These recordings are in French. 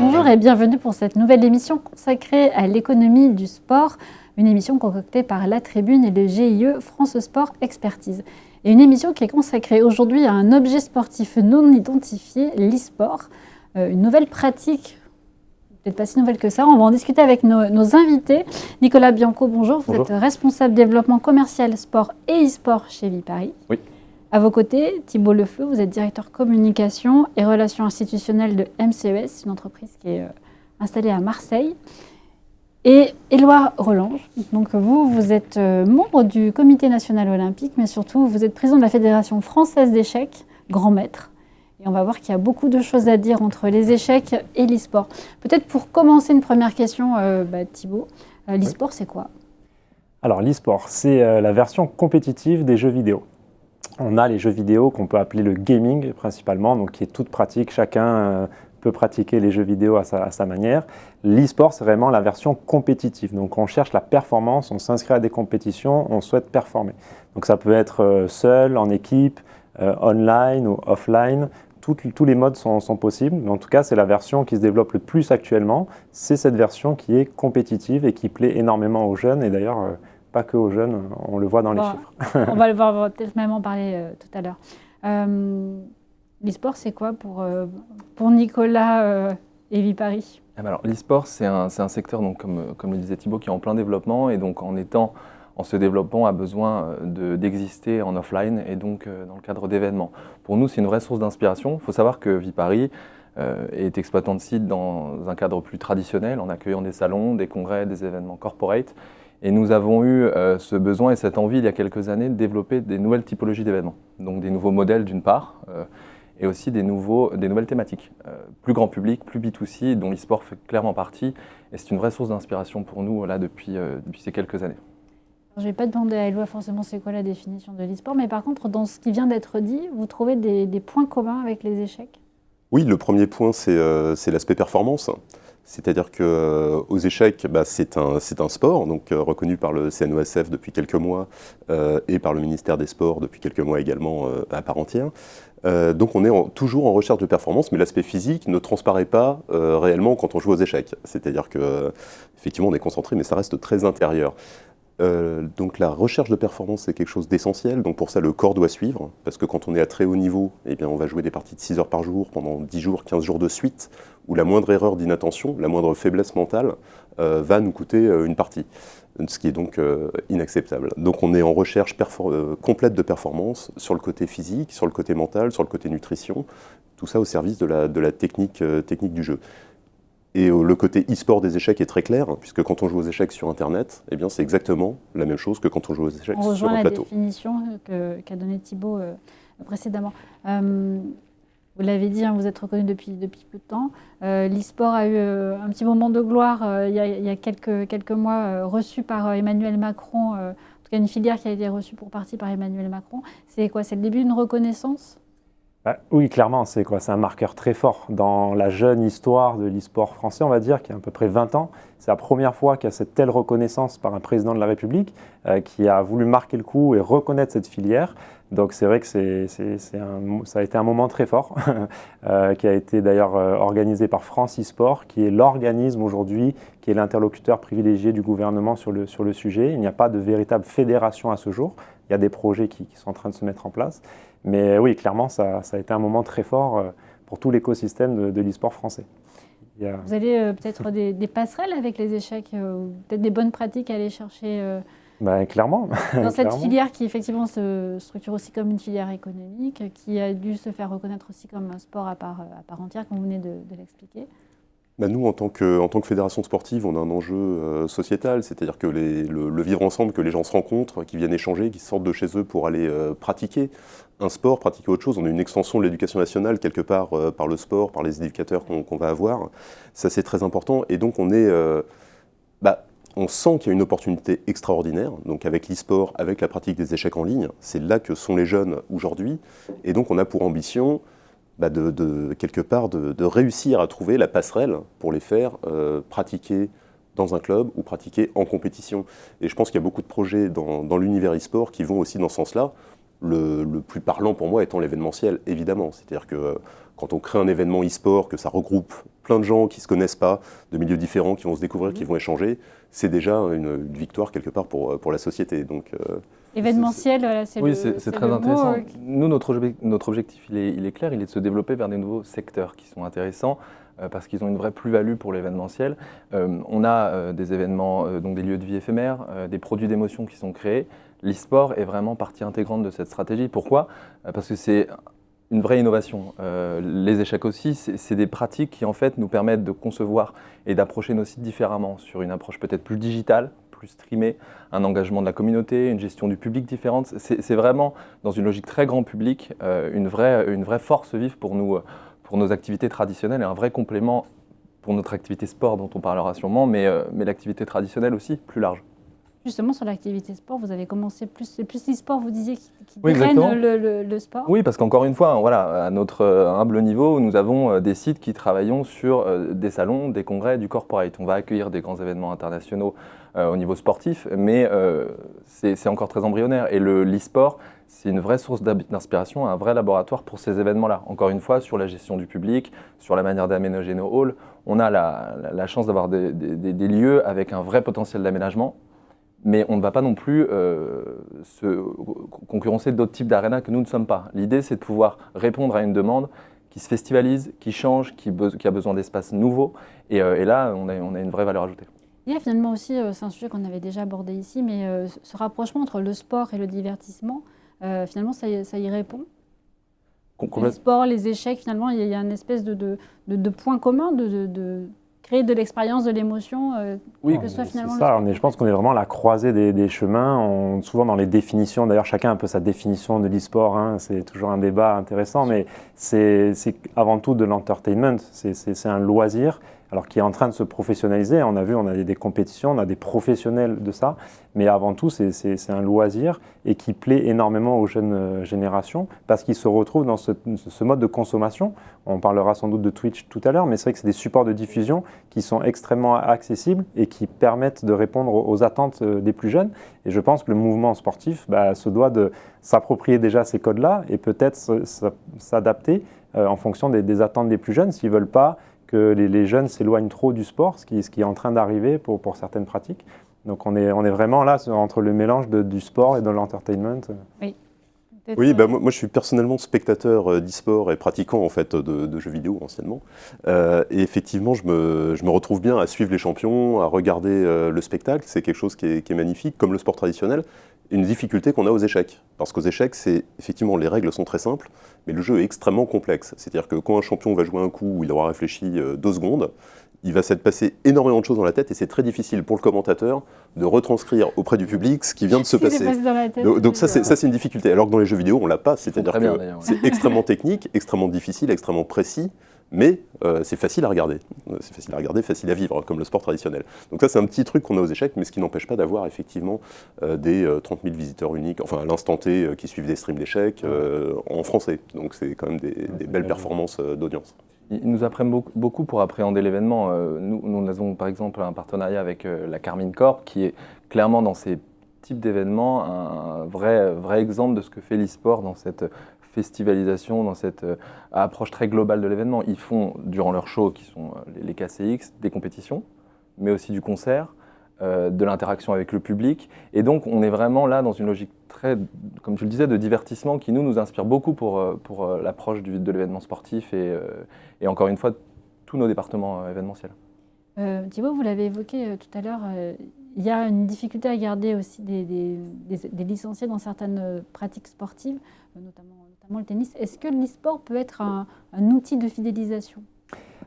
Bonjour et bienvenue pour cette nouvelle émission consacrée à l'économie du sport, une émission concoctée par La Tribune et le GIE France Sport Expertise. Et une émission qui est consacrée aujourd'hui à un objet sportif non identifié, l'e-sport, une nouvelle pratique, peut-être pas si nouvelle que ça. On va en discuter avec nos invités. Nicolas Bianco, bonjour. Vous êtes responsable développement commercial, sport et e-sport chez Viparis. Oui. À vos côtés, Thibault Lefleu, vous êtes directeur communication et relations institutionnelles de MCES, une entreprise qui est installée à Marseille. Et Éloi Relange, donc vous êtes membre du Comité national olympique, mais surtout vous êtes président de la Fédération française d'échecs, grand maître. Et on va voir qu'il y a beaucoup de choses à dire entre les échecs et l'e-sport. Peut-être pour commencer une première question, Thibault, l'e-sport c'est quoi ? Alors l'e-sport, c'est la version compétitive des jeux vidéo. On a les jeux vidéo qu'on peut appeler le gaming principalement, donc qui est toute pratique, chacun peut pratiquer les jeux vidéo à sa manière. L'e-sport, c'est vraiment la version compétitive, donc on cherche la performance, on s'inscrit à des compétitions, on souhaite performer. Donc ça peut être seul, en équipe, online ou offline, tous les modes sont possibles, mais en tout cas c'est la version qui se développe le plus actuellement, c'est cette version qui est compétitive et qui plaît énormément aux jeunes, et d'ailleurs pas que aux jeunes, on le voit dans les chiffres. On va le voir, on va peut-être même en parler tout à l'heure. L'e-sport, c'est quoi pour Nicolas et Viparis ? Alors, l'e-sport, c'est un secteur, donc, comme le disait Thibault, qui est en plein développement et donc en se développant a besoin d'exister en offline et donc dans le cadre d'événements. Pour nous, c'est une vraie source d'inspiration. Il faut savoir que Viparis est exploitant de site dans un cadre plus traditionnel, en accueillant des salons, des congrès, des événements corporate. Et nous avons eu ce besoin et cette envie il y a quelques années de développer des nouvelles typologies d'événements. Donc des nouveaux modèles d'une part, et aussi des nouvelles thématiques. Plus grand public, plus B2C, dont l'e-sport fait clairement partie. Et c'est une vraie source d'inspiration pour nous là, depuis ces quelques années. Je ne vais pas demander à Éloi forcément c'est quoi la définition de l'e-sport, mais par contre, dans ce qui vient d'être dit, vous trouvez des points communs avec les échecs ? Oui, le premier point, c'est l'aspect performance. C'est-à-dire qu'aux échecs, c'est un sport donc, reconnu par le CNOSF depuis quelques mois et par le ministère des Sports depuis quelques mois également à part entière. Donc on est toujours en recherche de performance, mais l'aspect physique ne transparaît pas réellement quand on joue aux échecs. C'est-à-dire qu'effectivement on est concentré, mais ça reste très intérieur. Donc la recherche de performance c'est quelque chose d'essentiel, donc pour ça le corps doit suivre, parce que quand on est à très haut niveau, eh bien, on va jouer des parties de 6 heures par jour pendant 10 jours, 15 jours de suite, où la moindre erreur d'inattention, la moindre faiblesse mentale va nous coûter une partie, ce qui est donc inacceptable. Donc on est en recherche complète de performance sur le côté physique, sur le côté mental, sur le côté nutrition, tout ça au service de la technique du jeu. Et le côté e-sport des échecs est très clair, puisque quand on joue aux échecs sur Internet, eh bien, c'est exactement la même chose que quand on joue aux échecs sur un plateau. On rejoint la définition qu'a donnée Thibault précédemment. Vous l'avez dit, vous êtes reconnu depuis peu de temps. L'e-sport a eu un petit moment de gloire il y a quelques mois, reçu par Emmanuel Macron, en tout cas une filière qui a été reçue pour partie par Emmanuel Macron. C'est quoi ? C'est le début d'une reconnaissance ? Oui, clairement, c'est un marqueur très fort dans la jeune histoire de l'e-sport français, on va dire, qui a à peu près 20 ans. C'est la première fois qu'il y a cette telle reconnaissance par un président de la République qui a voulu marquer le coup et reconnaître cette filière. Donc c'est vrai que ça a été un moment très fort, qui a été d'ailleurs organisé par France e-sport, qui est l'organisme aujourd'hui, qui est l'interlocuteur privilégié du gouvernement sur le sujet. Il n'y a pas de véritable fédération à ce jour. Il y a des projets qui sont en train de se mettre en place. Mais oui, clairement, ça a été un moment très fort pour tout l'écosystème de l'e-sport français. Vous avez peut-être des passerelles avec les échecs, peut-être des bonnes pratiques à aller chercher clairement. Dans cette filière qui effectivement se structure aussi comme une filière économique, qui a dû se faire reconnaître aussi comme un sport à part entière, comme vous venez de l'expliquer. Nous, en tant que fédération sportive, on a un enjeu sociétal, c'est-à-dire que le vivre ensemble, que les gens se rencontrent, qui viennent échanger, qui sortent de chez eux pour aller pratiquer un sport, pratiquer autre chose. On a une extension de l'éducation nationale quelque part par le sport, par les éducateurs qu'on va avoir. Ça, c'est très important. Et donc, on sent qu'il y a une opportunité extraordinaire, donc avec l'e-sport, avec la pratique des échecs en ligne. C'est là que sont les jeunes aujourd'hui. Et donc, on a pour ambition quelque part de réussir à trouver la passerelle pour les faire pratiquer dans un club ou pratiquer en compétition. Et je pense qu'il y a beaucoup de projets dans l'univers e-sport qui vont aussi dans ce sens-là. Le plus parlant pour moi étant l'événementiel, évidemment. C'est-à-dire que quand on crée un événement e-sport, que ça regroupe plein de gens qui ne se connaissent pas, de milieux différents, qui vont se découvrir, qui vont échanger, c'est déjà une victoire quelque part pour la société. Donc, événementiel, voilà, c'est oui, le c'est le très mot, intéressant. Nous, notre objectif, il est clair, il est de se développer vers des nouveaux secteurs qui sont intéressants parce qu'ils ont une vraie plus-value pour l'événementiel. On a des événements, donc des lieux de vie éphémères, des produits d'émotion qui sont créés. L'e-sport est vraiment partie intégrante de cette stratégie. Pourquoi ? Parce que c'est une vraie innovation. Les échecs aussi, c'est des pratiques qui en fait nous permettent de concevoir et d'approcher nos sites différemment, sur une approche peut-être plus digitale, plus streamée, un engagement de la communauté, une gestion du public différente. C'est vraiment, dans une logique très grand public, une vraie force vive pour nos activités traditionnelles et un vrai complément pour notre activité sport dont on parlera sûrement, mais l'activité traditionnelle aussi, plus large. Justement, sur l'activité sport, vous avez commencé c'est plus l'e-sport, vous disiez, qui Oui, draine exactement. le sport. Oui, parce qu'encore une fois, voilà, à notre humble niveau, nous avons des sites qui travaillent sur des salons, des congrès, du corporate. On va accueillir des grands événements internationaux au niveau sportif, mais c'est encore très embryonnaire. Et l'e-sport, c'est une vraie source d'inspiration, un vrai laboratoire pour ces événements-là. Encore une fois, sur la gestion du public, sur la manière d'aménager nos halls, on a la chance d'avoir des lieux avec un vrai potentiel d'aménagement. Mais on ne va pas non plus se concurrencer d'autres types d'arénas que nous ne sommes pas. L'idée, c'est de pouvoir répondre à une demande qui se festivalise, qui change, qui a besoin d'espaces nouveaux. Et là, on a une vraie valeur ajoutée. Il y a finalement aussi, c'est un sujet qu'on avait déjà abordé ici, mais ce rapprochement entre le sport et le divertissement, finalement, ça y répond. Le sport, les échecs, finalement, il y a une espèce de point commun, de créer de l'expérience, de l'émotion, oui, que ce soit finalement c'est ça. Je pense qu'on est vraiment à la croisée des chemins. Souvent dans les définitions, d'ailleurs chacun a un peu sa définition de l'e-sport, hein, c'est toujours un débat intéressant, mais c'est avant tout de l'entertainment, c'est un loisir. Alors qui est en train de se professionnaliser. On a vu, on a des compétitions, on a des professionnels de ça, mais avant tout, c'est un loisir et qui plaît énormément aux jeunes générations parce qu'ils se retrouvent dans ce mode de consommation. On parlera sans doute de Twitch tout à l'heure, mais c'est vrai que c'est des supports de diffusion qui sont extrêmement accessibles et qui permettent de répondre aux attentes des plus jeunes. Et je pense que le mouvement sportif se doit de s'approprier déjà ces codes-là et peut-être s'adapter en fonction des attentes des plus jeunes s'ils ne veulent pas que les jeunes s'éloignent trop du sport, ce qui est en train d'arriver pour certaines pratiques. Donc on est vraiment là entre le mélange du sport et de l'entertainment. Oui. Oui, moi je suis personnellement spectateur d'e-sport et pratiquant en fait de jeux vidéo anciennement. Et effectivement, je me retrouve bien à suivre les champions, à regarder le spectacle. C'est quelque chose qui est magnifique, comme le sport traditionnel. Une difficulté qu'on a aux échecs. Parce qu'aux échecs, effectivement, les règles sont très simples, mais le jeu est extrêmement complexe. C'est-à-dire que quand un champion va jouer un coup où il aura réfléchi 2 secondes, il va s'être passé énormément de choses dans la tête et c'est très difficile pour le commentateur de retranscrire auprès du public ce qui vient de se passer. Dans la tête, Donc ça, c'est une difficulté. Alors que dans les jeux vidéo, on l'a pas. C'est-à-dire que c'est extrêmement technique, extrêmement difficile, extrêmement précis, mais c'est facile à regarder. C'est facile à regarder, facile à vivre, comme le sport traditionnel. Donc ça, c'est un petit truc qu'on a aux échecs, mais ce qui n'empêche pas d'avoir effectivement des 30 000 visiteurs uniques, enfin à l'instant T, qui suivent des streams d'échecs en français. Donc c'est quand même des belles performances d'audience. Ils nous apprennent beaucoup pour appréhender l'événement. Nous avons par exemple un partenariat avec la Carmine Corp qui est clairement dans ces types d'événements un vrai exemple de ce que fait l'e-sport dans cette festivalisation, dans cette approche très globale de l'événement. Ils font, durant leurs shows, qui sont les KCX, des compétitions, mais aussi du concert, de l'interaction avec le public. Et donc, on est vraiment là dans une logique très, comme tu le disais, de divertissement qui nous inspire beaucoup pour l'approche de l'événement sportif et encore une fois, tous nos départements événementiels. Thibaut, vous l'avez évoqué tout à l'heure, il y a une difficulté à garder aussi des licenciés dans certaines pratiques sportives, notamment le tennis. Est-ce que l'e-sport peut être un outil de fidélisation ?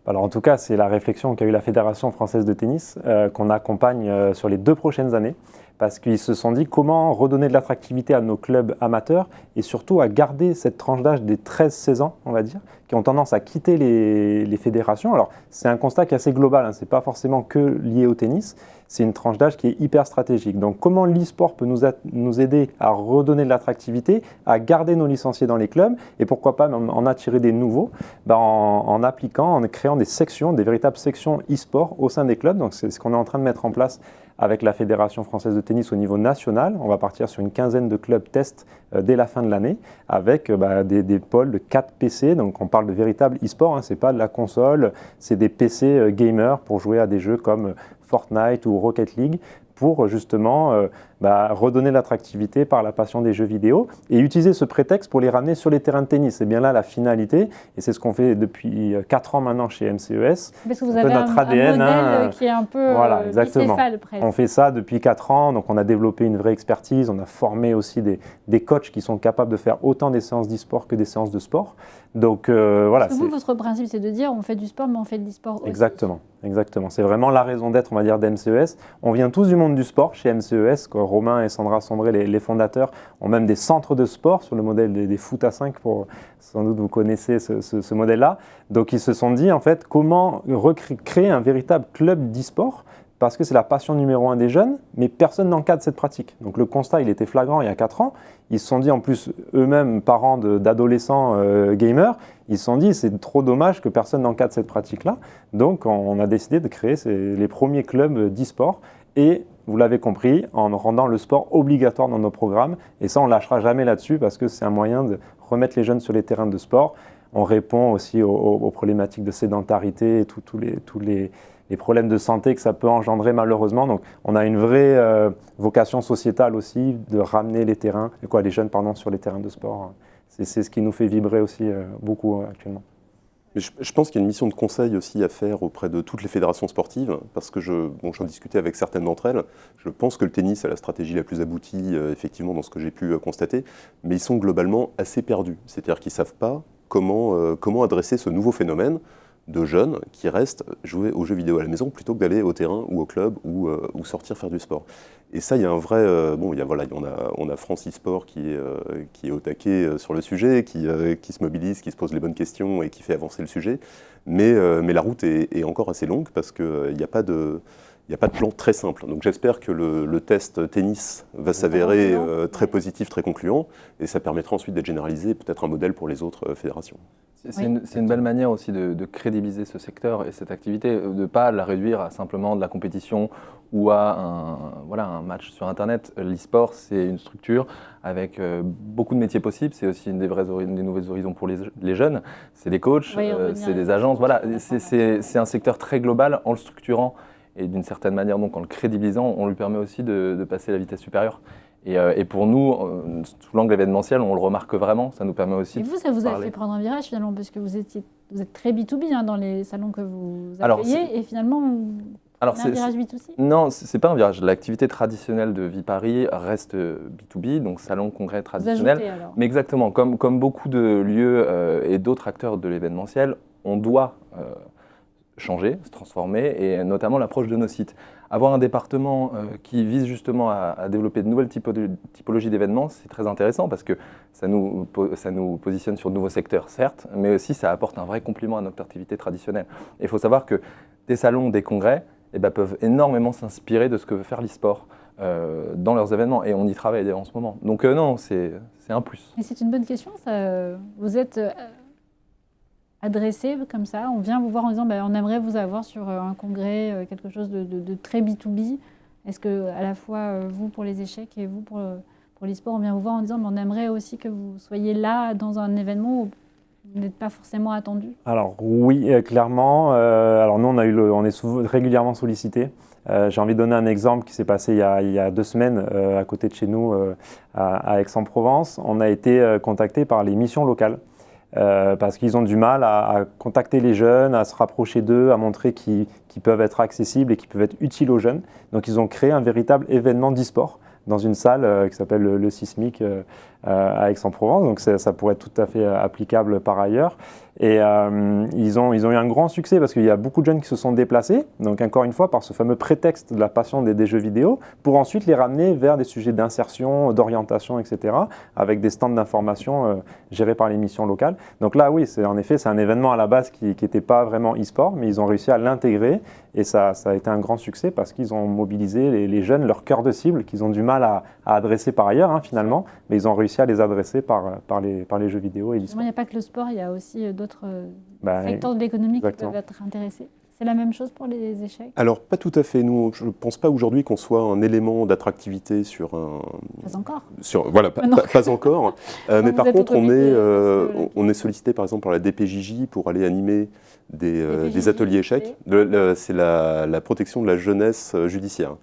Alors en tout cas, c'est la réflexion qu'a eu la Fédération française de tennis, qu'on accompagne sur les 2 prochaines années, parce qu'ils se sont dit comment redonner de l'attractivité à nos clubs amateurs et surtout à garder cette tranche d'âge des 13-16 ans, on va dire, qui ont tendance à quitter les fédérations. Alors c'est un constat qui est assez global, hein, ce n'est pas forcément que lié au tennis, c'est une tranche d'âge qui est hyper stratégique. Donc comment l'e-sport peut nous aider à redonner de l'attractivité, à garder nos licenciés dans les clubs et pourquoi pas même en attirer des nouveaux en appliquant, en créant des sections, des véritables sections e-sport au sein des clubs. Donc c'est ce qu'on est en train de mettre en place avec la Fédération française de tennis au niveau national. On va partir sur une quinzaine de clubs tests dès la fin de l'année, avec des pôles de 4 PC. Donc on parle de véritable e-sport, hein, ce n'est pas de la console, c'est des PC gamers pour jouer à des jeux comme Fortnite ou Rocket League, pour justement redonner l'attractivité par la passion des jeux vidéo et utiliser ce prétexte pour les ramener sur les terrains de tennis. C'est bien là la finalité et c'est ce qu'on fait depuis 4 ans maintenant chez MCES. Parce que vous avez un modèle qui est un peu voilà, exactement. bicéphale presque. On fait ça depuis 4 ans, donc on a développé une vraie expertise, on a formé aussi des coachs qui sont capables de faire autant des séances d'e-sport que des séances de sport. Donc voilà. Parce que vous, votre principe, c'est de dire on fait du sport, mais on fait de l'e-sport aussi. Exactement. C'est vraiment la raison d'être, on va dire, d'MCES. On vient tous du monde du sport chez MCES. Romain et Sandra Sombré, les fondateurs, ont même des centres de sport sur le modèle des foot à 5, sans doute vous connaissez ce modèle-là. Donc ils se sont dit, en fait, comment créer un véritable club d'e-sport, parce que c'est la passion numéro 1 des jeunes, mais personne n'encadre cette pratique. Donc le constat, il était flagrant il y a 4 ans. Ils se sont dit, en plus, eux-mêmes, parents d'adolescents gamers, ils se sont dit, c'est trop dommage que personne n'encadre cette pratique-là. Donc on a décidé de créer les premiers clubs d'e-sport. Et vous l'avez compris, en rendant le sport obligatoire dans nos programmes. Et ça, on ne lâchera jamais là-dessus, parce que c'est un moyen de remettre les jeunes sur les terrains de sport. On répond aussi aux problématiques de sédentarité et tous les problèmes de santé que ça peut engendrer malheureusement. Donc on a une vraie vocation sociétale aussi de ramener les jeunes sur les terrains de sport. C'est ce qui nous fait vibrer aussi beaucoup actuellement. Mais je pense qu'il y a une mission de conseil aussi à faire auprès de toutes les fédérations sportives, parce que j'en discutais avec certaines d'entre elles. Je pense que le tennis a la stratégie la plus aboutie, effectivement, dans ce que j'ai pu constater, mais ils sont globalement assez perdus. C'est-à-dire qu'ils ne savent pas comment adresser ce nouveau phénomène de jeunes qui restent jouer aux jeux vidéo à la maison plutôt que d'aller au terrain ou au club ou sortir faire du sport. Et ça, il y a un vrai... on a France eSport qui est au taquet sur le sujet, qui se mobilise, qui se pose les bonnes questions et qui fait avancer le sujet. Mais la route est encore assez longue parce qu'il n'y a pas de plan très simple. Donc j'espère que le test tennis va s'avérer très positif, très concluant, et ça permettra ensuite d'être généralisé, peut-être un modèle pour les autres fédérations. C'est une belle manière aussi de crédibiliser ce secteur et cette activité, de ne pas la réduire à simplement de la compétition ou à un match sur Internet. L'e-sport, c'est une structure avec beaucoup de métiers possibles. C'est aussi des nouveaux horizons pour les jeunes. C'est des coachs, c'est des agences. Voilà, c'est un secteur très global. En le structurant et d'une certaine manière, donc en le crédibilisant, on lui permet aussi de passer à la vitesse supérieure. Et pour nous, sous l'angle événementiel, on le remarque vraiment, ça nous permet aussi de parler. Et vous, ça vous a fait prendre un virage finalement, parce que vous êtes très B2B dans les salons que vous accueillez, et finalement, c'est un virage B2C? Non, c'est pas un virage. L'activité traditionnelle de Viparis reste B2B, donc salon, congrès traditionnel. Vous ajoutez, alors. Mais exactement, comme beaucoup de lieux et d'autres acteurs de l'événementiel, on doit changer, se transformer, et notamment l'approche de nos sites. Avoir un département qui vise justement à développer de nouvelles typologies d'événements, c'est très intéressant parce que ça nous positionne sur de nouveaux secteurs, certes, mais aussi ça apporte un vrai complément à notre activité traditionnelle. Et il faut savoir que des salons, des congrès peuvent énormément s'inspirer de ce que veut faire l'e-sport dans leurs événements, et on y travaille en ce moment. Donc non, c'est un plus. Et c'est une bonne question, ça. Vous êtes adressé comme ça, on vient vous voir en disant on aimerait vous avoir sur un congrès, quelque chose de très B2B. Est-ce que à la fois vous pour les échecs et vous pour l'e-sport, on vient vous voir en disant on aimerait aussi que vous soyez là dans un événement où vous n'êtes pas forcément attendu? Alors oui, clairement. Alors nous on est régulièrement sollicité. J'ai envie de donner un exemple qui s'est passé il y a 2 semaines à côté de chez nous à Aix-en-Provence. On a été contacté par les missions locales. Parce qu'ils ont du mal à contacter les jeunes, à se rapprocher d'eux, à montrer qu'ils peuvent être accessibles et qu'ils peuvent être utiles aux jeunes. Donc ils ont créé un véritable événement d'e-sport dans une salle qui s'appelle le Sismic à Aix-en-Provence. Donc ça pourrait être tout à fait applicable par ailleurs. Et ils ont eu un grand succès parce qu'il y a beaucoup de jeunes qui se sont déplacés, donc encore une fois par ce fameux prétexte de la passion des jeux vidéo, pour ensuite les ramener vers des sujets d'insertion, d'orientation, etc., avec des stands d'information gérés par les missions locales. Donc là, oui, en effet, c'est un événement à la base qui n'était pas vraiment e-sport, mais ils ont réussi à l'intégrer, et ça a été un grand succès parce qu'ils ont mobilisé les jeunes, leur cœur de cible, qu'ils ont du mal à adresser par ailleurs, finalement, mais ils ont réussi à les adresser par les jeux vidéo et l'e-sport. Il n'y a pas que le sport, il y a aussi d'autres secteurs de l'économie qui peuvent être intéressés. C'est la même chose pour les échecs? Alors, pas tout à fait. Nous, je ne pense pas aujourd'hui qu'on soit un élément d'attractivité sur un... Pas encore. Voilà, pas encore. Mais vous par êtes au contre, comité, on est sollicité par exemple par la DPJJ pour aller animer des DPJJ, ateliers échecs. C'est la protection de la jeunesse judiciaire.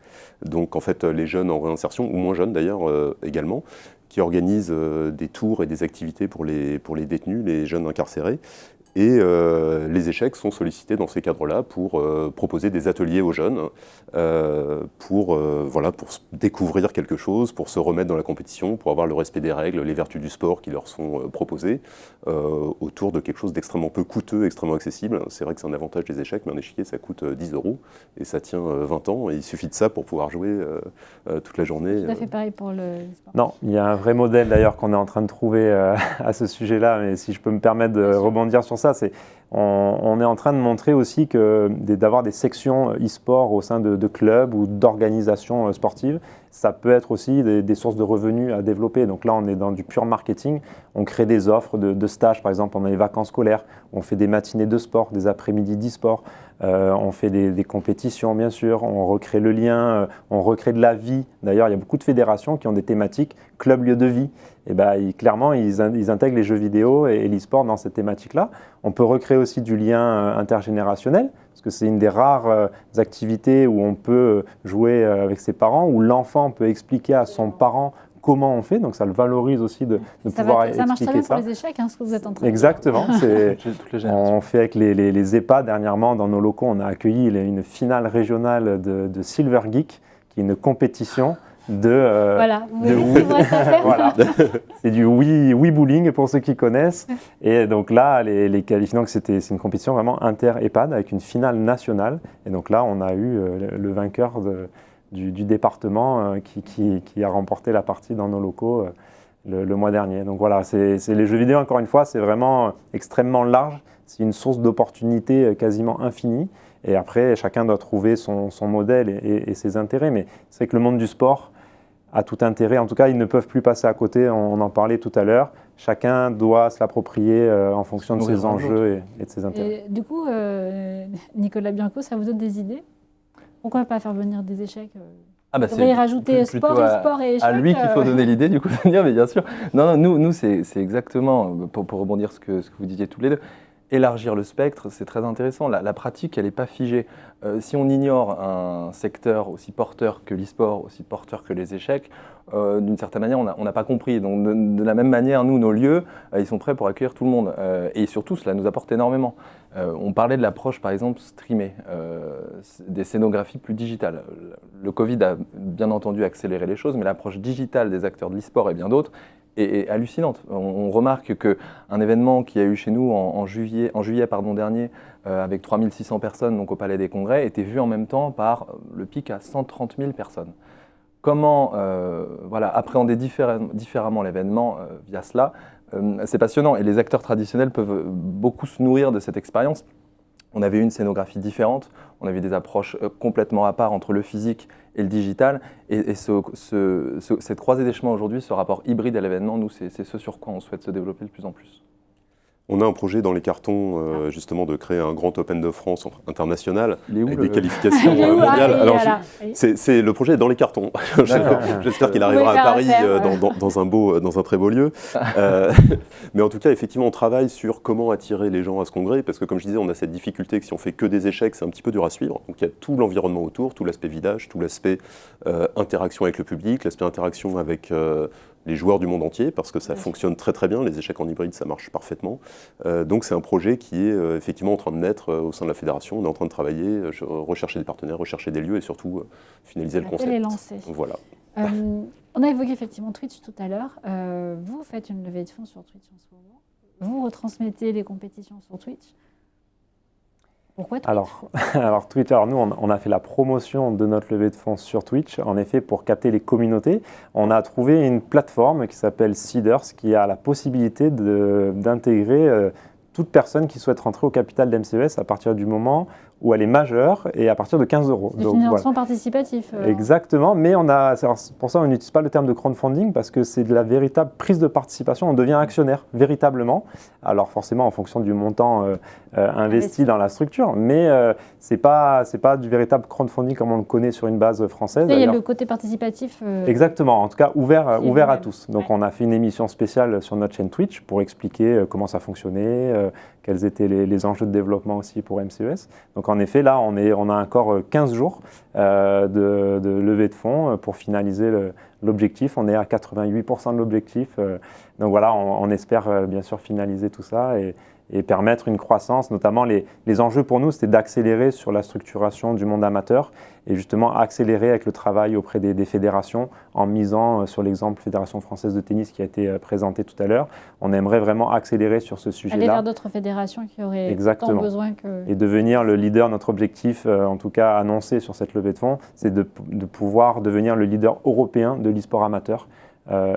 Donc, en fait, les jeunes en réinsertion, ou moins jeunes d'ailleurs également, qui organisent des tours et des activités pour les détenus, les jeunes incarcérés. Et les échecs sont sollicités dans ces cadres-là pour proposer des ateliers aux jeunes, pour découvrir quelque chose, pour se remettre dans la compétition, pour avoir le respect des règles, les vertus du sport qui leur sont proposées, autour de quelque chose d'extrêmement peu coûteux, extrêmement accessible. C'est vrai que c'est un avantage des échecs, mais un échiquier, ça coûte 10 € et ça tient 20 ans. Et il suffit de ça pour pouvoir jouer toute la journée. Tout à fait pareil pour le sport. Non, il y a un vrai modèle d'ailleurs qu'on est en train de trouver à ce sujet-là, mais si je peux me permettre de rebondir sur ça, on est en train de montrer aussi d'avoir des sections e-sport au sein de clubs ou d'organisations sportives, ça peut être aussi des sources de revenus à développer. Donc là, on est dans du pur marketing. On crée des offres de stages, par exemple, pendant les vacances scolaires. On fait des matinées de sport, des après-midi d'e-sport. On fait des compétitions, bien sûr. On recrée le lien, on recrée de la vie. D'ailleurs, il y a beaucoup de fédérations qui ont des thématiques club lieu de vie. Et clairement, ils intègrent les jeux vidéo et l'e-sport dans cette thématique-là. On peut recréer aussi du lien intergénérationnel, parce que c'est une des rares activités où on peut jouer avec ses parents, où l'enfant peut expliquer à son parent comment on fait. Donc ça le valorise aussi de pouvoir expliquer ça. Ça marche très bien pour les échecs, ce que vous êtes en train de dire. Exactement. On fait avec les EHPAD. Dernièrement, dans nos locaux, on a accueilli une finale régionale de Silver Geek, qui est une compétition voilà, voilà. C'est du Wii Bowling pour ceux qui connaissent. Et donc là, les qualifiants, c'est une compétition vraiment inter-EHPAD avec une finale nationale. Et donc là, on a eu le vainqueur du département qui a remporté la partie dans nos locaux le mois dernier. Donc voilà, c'est les jeux vidéo, encore une fois, c'est vraiment extrêmement large. C'est une source d'opportunités quasiment infinie. Et après, chacun doit trouver son modèle et ses intérêts. Mais c'est vrai que le monde du sport a tout intérêt. En tout cas, ils ne peuvent plus passer à côté. On en parlait tout à l'heure. Chacun doit se l'approprier en fonction de ses enjeux et de ses intérêts. Et du coup, Nicolas Bianco, ça vous donne des idées? Pourquoi pas faire venir des échecs? C'est rajouter sport et échecs. À lui qu'il faut donner l'idée, du coup, de dire, mais bien sûr. Non, nous c'est exactement, pour rebondir ce que vous disiez tous les deux, élargir le spectre, c'est très intéressant. La pratique, elle n'est pas figée. Si on ignore un secteur aussi porteur que l'e-sport, aussi porteur que les échecs, d'une certaine manière, on n'a pas compris. Donc, de la même manière, nous, nos lieux, ils sont prêts pour accueillir tout le monde. Et surtout, cela nous apporte énormément. On parlait de l'approche, par exemple, streamée, des scénographies plus digitales. Le Covid a bien entendu accéléré les choses, mais l'approche digitale des acteurs de l'e-sport et bien d'autres est hallucinante. On remarque qu'un événement qu'il y a eu chez nous en juillet dernier, avec 3600 personnes donc au Palais des Congrès, était vu en même temps par le pic à 130 000 personnes. Comment appréhender différemment l'événement via cela, c'est passionnant. Et les acteurs traditionnels peuvent beaucoup se nourrir de cette expérience. On avait une scénographie différente, on avait des approches complètement à part entre le physique et le digital. Et cette croisée des chemins aujourd'hui, ce rapport hybride à l'événement, nous, c'est ce sur quoi on souhaite se développer de plus en plus. On a un projet dans les cartons, justement, de créer un grand Open de France international avec des qualifications mondiales. Alors, c'est le projet est dans les cartons. J'espère qu'il arrivera à Paris dans un très beau lieu. Mais en tout cas, effectivement, on travaille sur comment attirer les gens à ce congrès, parce que, comme je disais, on a cette difficulté que si on fait que des échecs, c'est un petit peu dur à suivre. Donc, il y a tout l'environnement autour, tout l'aspect vidage, tout l'aspect interaction avec le public, l'aspect interaction avec les joueurs du monde entier, parce que ça fonctionne très très bien, les échecs en hybride, ça marche parfaitement. Donc c'est un projet qui est effectivement en train de naître au sein de la fédération. On est en train de travailler, rechercher des partenaires, rechercher des lieux et surtout finaliser le concept. Les lancer. Voilà. On a évoqué effectivement Twitch tout à l'heure. Vous faites une levée de fonds sur Twitch en ce moment. Vous retransmettez les compétitions sur Twitch. Pourquoi Twitch ? Alors Twitch, nous on a fait la promotion de notre levée de fonds sur Twitch, en effet pour capter les communautés. On a trouvé une plateforme qui s'appelle Seeders qui a la possibilité d'intégrer toute personne qui souhaite rentrer au capital d'MCES à partir du moment où elle est majeure et à partir de 15 €. Du financement participatif. Exactement, mais pour ça on n'utilise pas le terme de crowdfunding parce que c'est de la véritable prise de participation, on devient actionnaire véritablement, alors forcément en fonction du montant investi dans la structure, mais c'est pas du véritable crowdfunding comme on le connaît sur une base française. Il y a le côté participatif. Exactement, en tout cas ouvert à tous. Donc on a fait une émission spéciale sur notre chaîne Twitch pour expliquer comment ça fonctionnait, quels étaient les enjeux de développement aussi pour MCES. Donc en effet, là, on a encore 15 jours de levée de fonds pour finaliser l'objectif. On est à 88% de l'objectif. Donc voilà, on espère bien sûr finaliser tout ça et permettre une croissance. Notamment, les enjeux pour nous, c'était d'accélérer sur la structuration du monde amateur et justement accélérer avec le travail auprès des fédérations en misant sur l'exemple Fédération française de tennis qui a été présenté tout à l'heure. On aimerait vraiment accélérer sur ce sujet-là. Aller vers d'autres fédérations qui auraient tant besoin que... Et devenir le leader, notre objectif, en tout cas annoncé sur cette levée de fonds, c'est de pouvoir devenir le leader européen de l'e-sport amateur.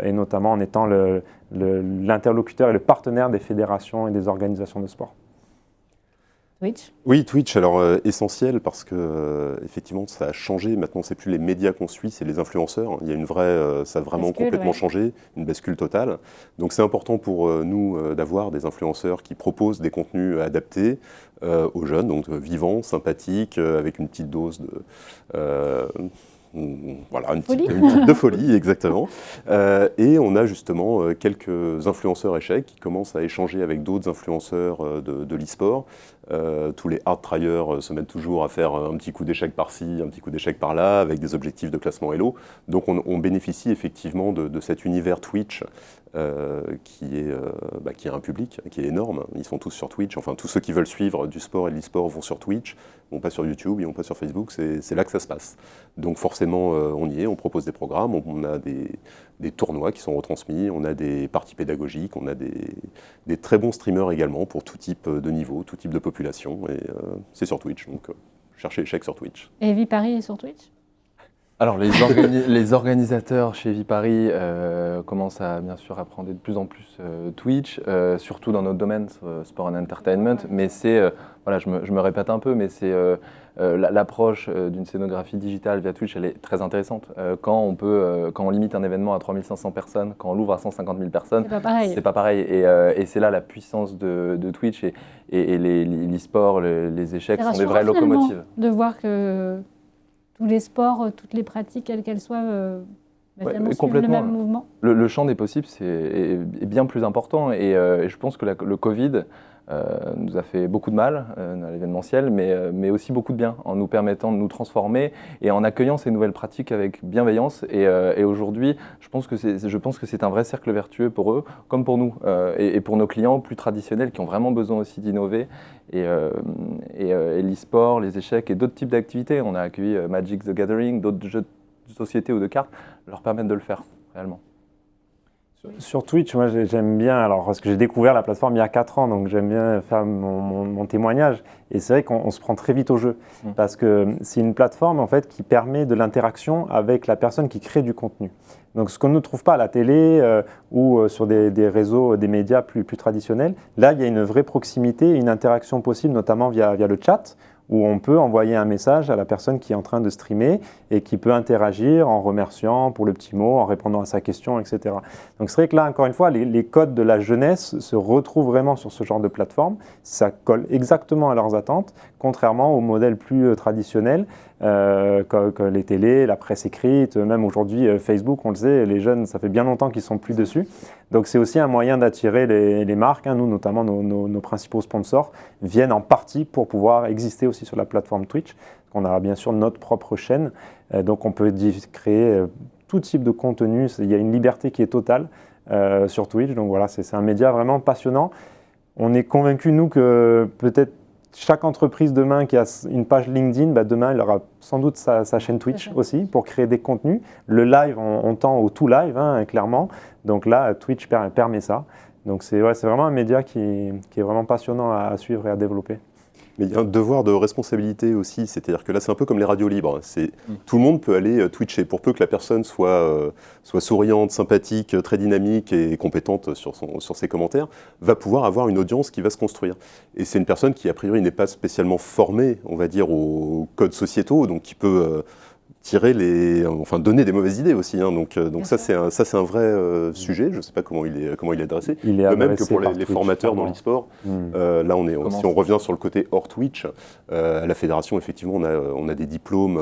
Et notamment en étant l'interlocuteur et le partenaire des fédérations et des organisations de sport. Twitch ? Oui, Twitch, alors essentiel parce que effectivement ça a changé. Maintenant, c'est plus les médias qu'on suit, c'est les influenceurs. Il y a une vraie, ça a vraiment complètement changé, une bascule totale. Donc c'est important pour nous d'avoir des influenceurs qui proposent des contenus adaptés aux jeunes, donc vivants, sympathiques, avec une petite dose de voilà, une petite de folie, exactement. Et on a justement quelques influenceurs échecs qui commencent à échanger avec d'autres influenceurs de l'e-sport. Tous les hard triers se mettent toujours à faire un petit coup d'échec par-ci, un petit coup d'échec par-là, avec des objectifs de classement Elo. Donc on bénéficie effectivement de cet univers Twitch qui est un public qui est énorme. Ils sont tous sur Twitch. Enfin, tous ceux qui veulent suivre du sport et de l'e-sport vont sur Twitch, ils vont pas sur YouTube, ils vont pas sur Facebook. C'est là que ça se passe. Donc forcément, on y est, on propose des programmes, on a des tournois qui sont retransmis, on a des parties pédagogiques, on a des très bons streamers également pour tout type de niveau, tout type de population. Et c'est sur Twitch, donc cherchez Échec sur Twitch. Et Viparis est sur Twitch ? Alors les organisateurs chez Viparis commencent à bien sûr apprendre de plus en plus Twitch, surtout dans notre domaine, sport and entertainment, mais c'est, voilà, je me répète un peu, mais c'est l'approche d'une scénographie digitale via Twitch, elle est très intéressante. Quand on limite un événement à 3500 personnes, quand on l'ouvre à 150 000 personnes, c'est pas pareil. Et c'est là la puissance de Twitch et l'e-sport, les échecs sont des vraies locomotives. De voir que tous les sports, toutes les pratiques, quelles qu'elles soient, suivent le même mouvement. Le champ des possibles est bien plus important et je pense que le Covid nous a fait beaucoup de mal à l'événementiel, mais aussi beaucoup de bien en nous permettant de nous transformer et en accueillant ces nouvelles pratiques avec bienveillance. Et aujourd'hui, je pense que c'est un vrai cercle vertueux pour eux, comme pour nous, et pour nos clients plus traditionnels qui ont vraiment besoin aussi d'innover. Et l'e-sport, les échecs et d'autres types d'activités, on a accueilli Magic the Gathering, d'autres jeux de société ou de cartes, leur permettent de le faire réellement. Sur Twitch, moi j'aime bien, alors parce que j'ai découvert la plateforme il y a 4 ans, donc j'aime bien faire mon témoignage. Et c'est vrai qu'on se prend très vite au jeu, parce que c'est une plateforme en fait qui permet de l'interaction avec la personne qui crée du contenu. Donc ce qu'on ne trouve pas à la télé ou sur des réseaux, des médias plus traditionnels, là il y a une vraie proximité, une interaction possible, notamment via le chat, où on peut envoyer un message à la personne qui est en train de streamer et qui peut interagir en remerciant pour le petit mot, en répondant à sa question, etc. Donc c'est vrai que là, encore une fois, les codes de la jeunesse se retrouvent vraiment sur ce genre de plateforme. Ça colle exactement à leurs attentes, contrairement aux modèles plus traditionnels, que les télés, la presse écrite, même aujourd'hui Facebook, on le sait, les jeunes, ça fait bien longtemps qu'ils ne sont plus dessus. Donc c'est aussi un moyen d'attirer les marques. Nous, notamment nos principaux sponsors, viennent en partie pour pouvoir exister aussi sur la plateforme Twitch. On a bien sûr notre propre chaîne, donc on peut créer tout type de contenu. Il y a une liberté qui est totale sur Twitch. Donc voilà, c'est un média vraiment passionnant. On est convaincus, nous, que peut-être chaque entreprise demain qui a une page LinkedIn, demain, elle aura sans doute sa chaîne Twitch aussi pour créer des contenus. Le live, on tend au tout live, clairement. Donc là, Twitch permet ça. Donc c'est vraiment un média qui est vraiment passionnant à suivre et à développer. Mais il y a un devoir de responsabilité aussi, c'est-à-dire que là c'est un peu comme les radios libres, tout le monde peut aller twitcher, pour peu que la personne soit souriante, sympathique, très dynamique et compétente sur ses commentaires, va pouvoir avoir une audience qui va se construire. Et c'est une personne qui a priori n'est pas spécialement formée, on va dire, aux codes sociétaux, donc qui peut donner des mauvaises idées aussi. Hein. Donc ça c'est un vrai sujet. Je ne sais pas comment il est adressé. Il est de même que adressé pour par les Twitch, formateurs dans clairement. l'e-sport. Là si on revient sur le côté hors Twitch, à la fédération effectivement on a des diplômes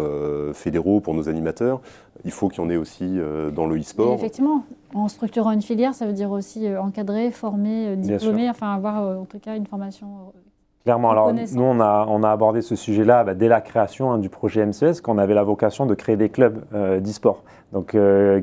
fédéraux pour nos animateurs. Il faut qu'il y en ait aussi dans le e-sport. Et effectivement, en structurant une filière, ça veut dire aussi encadrer, former, diplômer, enfin avoir en tout cas une formation. Clairement, alors nous on a abordé ce sujet-là dès la création du projet MCES, qu'on avait la vocation de créer des clubs d'e-sport. Donc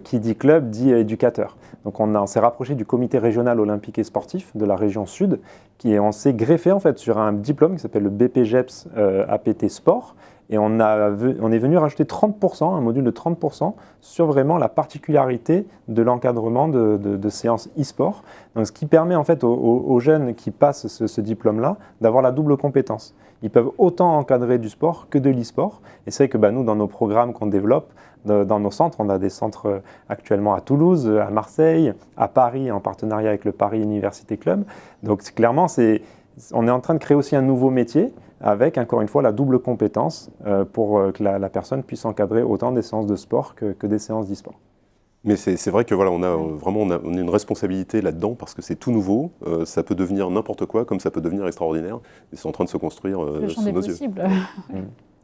qui dit club dit éducateur. Donc on s'est rapproché du comité régional olympique et sportif de la région sud, on s'est greffé en fait sur un diplôme qui s'appelle le BPGEPS APT Sport. Et on est venu rajouter 30%, un module de 30% sur vraiment la particularité de l'encadrement de séances e-sport. Donc, ce qui permet en fait aux jeunes qui passent ce diplôme-là d'avoir la double compétence. Ils peuvent autant encadrer du sport que de l'e-sport. Et c'est vrai que nous, dans nos programmes qu'on développe, dans nos centres, on a des centres actuellement à Toulouse, à Marseille, à Paris, en partenariat avec le Paris Université Club. Donc clairement, on est en train de créer aussi un nouveau métier avec, encore une fois, la double compétence pour que la personne puisse encadrer autant des séances de sport que des séances d'e-sport. Mais c'est vrai que voilà, on a une responsabilité là-dedans parce que c'est tout nouveau, ça peut devenir n'importe quoi comme ça peut devenir extraordinaire et c'est en train de se construire sous nos yeux.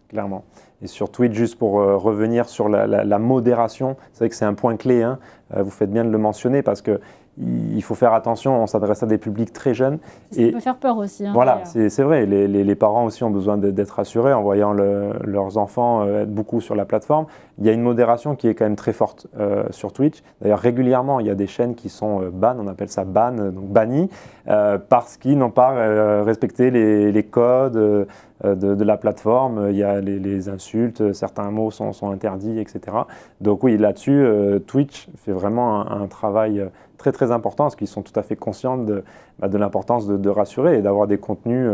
Clairement. Et sur Twitch, juste pour revenir sur la modération, c'est vrai que c'est un point clé, hein. Vous faites bien de le mentionner parce que il faut faire attention, on s'adresse à des publics très jeunes. Ça peut faire peur aussi. Hein, voilà, c'est vrai, les parents aussi ont besoin d'être rassurés en voyant leurs enfants être beaucoup sur la plateforme. Il y a une modération qui est quand même très forte sur Twitch. D'ailleurs, régulièrement, il y a des chaînes qui sont ban, on appelle ça ban, donc bannies, parce qu'ils n'ont pas respecté les codes de la plateforme. Il y a les insultes, certains mots sont interdits, etc. Donc oui, là-dessus, Twitch fait vraiment un travail très très important parce qu'ils sont tout à fait conscients de l'importance de rassurer et d'avoir des contenus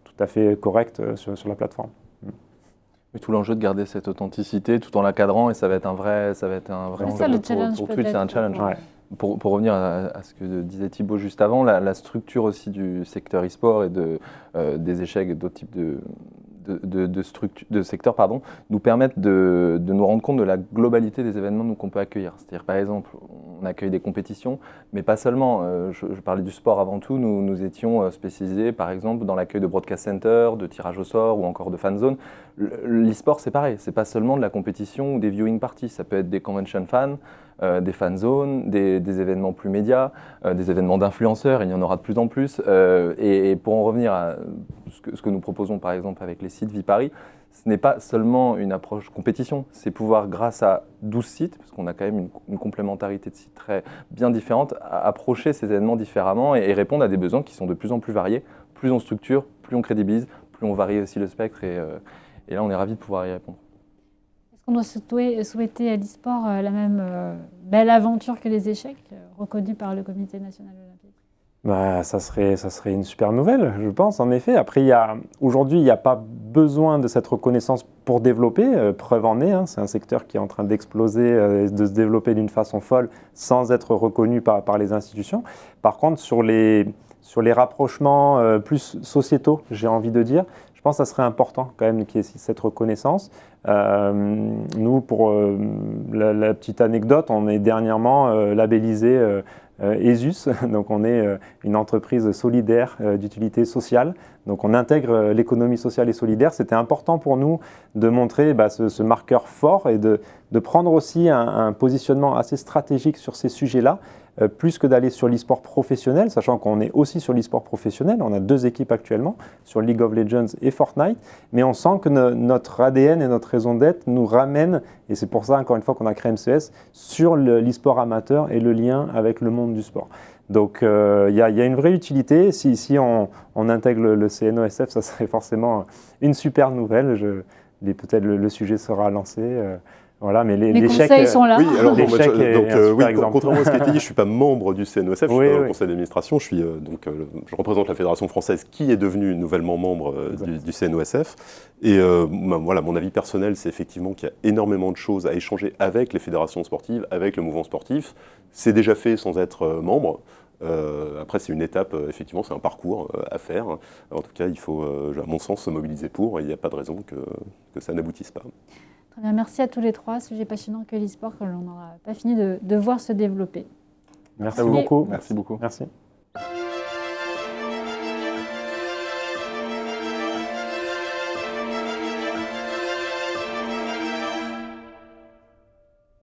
tout à fait corrects sur la plateforme. Mais tout l'enjeu de garder cette authenticité tout en l'encadrant et ça va être un vrai enjeu. C'est ça le challenge pour Twitch, c'est un challenge. Ouais. Pour revenir à ce que disait Thibaut juste avant, la structure aussi du secteur e-sport et des échecs et d'autres types de secteurs nous permettent de nous rendre compte de la globalité des événements qu'on peut accueillir. C'est-à-dire par exemple, on accueille des compétitions, mais pas seulement. Je parlais du sport avant tout, nous étions spécialisés par exemple dans l'accueil de broadcast center, de tirage au sort ou encore de fan zone. L'e-sport c'est pareil, c'est pas seulement de la compétition ou des viewing parties, ça peut être des convention fans, des fan zones, des événements plus médias, des événements d'influenceurs, il y en aura de plus en plus. Et pour en revenir à ce que nous proposons par exemple avec les sites Viparis, ce n'est pas seulement une approche compétition, c'est pouvoir, grâce à 12 sites, parce qu'on a quand même une complémentarité de sites très bien différente, approcher ces événements différemment et répondre à des besoins qui sont de plus en plus variés. Plus on structure, plus on crédibilise, plus on varie aussi le spectre et là on est ravis de pouvoir y répondre. Est-ce qu'on doit souhaiter à l'e-sport la même belle aventure que les échecs, reconnus par le Comité national olympique ? Ça serait une super nouvelle, je pense, en effet. Après, aujourd'hui, il n'y a pas besoin de cette reconnaissance pour développer. Preuve en est, hein, c'est un secteur qui est en train d'exploser, de se développer d'une façon folle sans être reconnu par les institutions. Par contre, sur les rapprochements plus sociétaux, j'ai envie de dire, je pense que ça serait important quand même qu'il y ait cette reconnaissance. Nous, pour la petite anecdote, on est dernièrement labellisé ESUS, donc on est une entreprise solidaire d'utilité sociale, donc on intègre l'économie sociale et solidaire. C'était important pour nous de montrer ce marqueur fort et de prendre aussi un positionnement assez stratégique sur ces sujets-là, plus que d'aller sur l'e-sport professionnel, sachant qu'on est aussi sur l'e-sport professionnel. On a 2 équipes actuellement, sur League of Legends et Fortnite, mais on sent que notre ADN et notre raison d'être nous ramènent, et c'est pour ça, encore une fois, qu'on a créé MCES, sur l'e-sport amateur et le lien avec le monde du sport. Donc il y a une vraie utilité. Si on intègre le CNOSF, ça serait forcément une super nouvelle. Peut-être le sujet sera lancé. Voilà, mais Les l'échec, conseils sont là. Oui, alors bon, L'échec est un super exemple. contrairement à ce qui a été dit, je ne suis pas membre du CNOSF, je suis Oui, pas dans le oui. conseil d'administration, je représente la Fédération française qui est devenue nouvellement membre du CNOSF. Et voilà, mon avis personnel, c'est effectivement qu'il y a énormément de choses à échanger avec les fédérations sportives, avec le mouvement sportif. C'est déjà fait sans être membre. Après, c'est une étape, effectivement, c'est un parcours à faire. En tout cas, il faut, à mon sens, se mobiliser pour, et il n'y a pas de raison que ça n'aboutisse pas. Très bien, merci à tous les trois. Sujet passionnant que l'e-sport, que l'on n'aura pas fini de voir se développer. Merci Merci. beaucoup. Merci beaucoup. Merci.